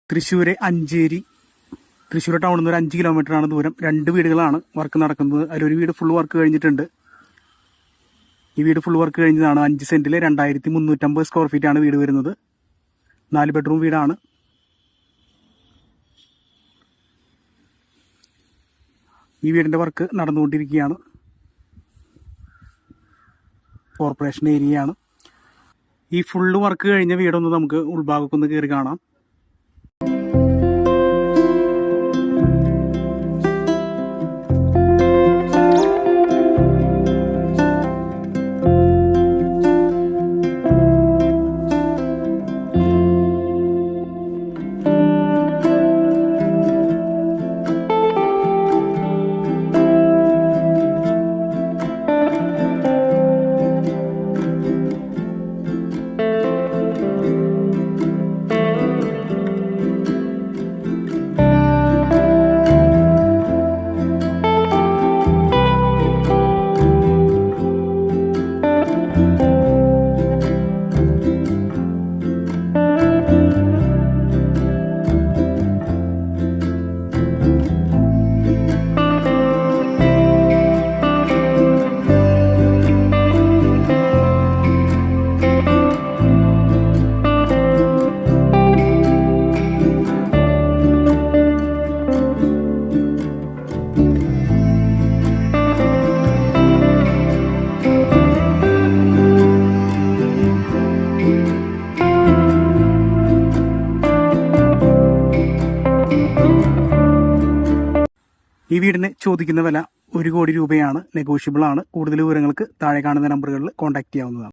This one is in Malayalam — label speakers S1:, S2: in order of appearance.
S1: തൃശ്ശൂർ അഞ്ചേരി, തൃശ്ശൂർ ടൗണിൽ നിന്ന് ഒരു 5 കിലോമീറ്ററാണ് ദൂരം. 2 വീടുകളാണ് വർക്ക് നടക്കുന്നത്. അതിലൊരു വീട് ഫുൾ വർക്ക് കഴിഞ്ഞിട്ടുണ്ട്. ഈ വീട് ഫുൾ വർക്ക് കഴിഞ്ഞതാണ്. 5 സെന്റിൽ 2350 സ്ക്വയർ ഫീറ്റ് ആണ് വീട് വരുന്നത്. 4 ബെഡ്റൂം വീടാണ്. ഈ വീടിൻ്റെ വർക്ക് നടന്നുകൊണ്ടിരിക്കുകയാണ്. കോർപ്പറേഷൻ ഏരിയയാണ്. ഈ ഫുള്ള് വർക്ക് കഴിഞ്ഞ വീടൊന്ന് നമുക്ക് ഉൾഭാഗമൊക്കെ ഒന്ന് കയറി കാണാം. ഈ വീടിന് ചോദിക്കുന്ന വില 1 കോടി രൂപയാണ്. നെഗോഷ്യബിൾ ആണ്. കൂടുതൽ വിവരങ്ങൾക്ക് താഴെ കാണുന്ന നമ്പറുകളിൽ കോൺടാക്ട് ചെയ്യാവുന്നതാണ്.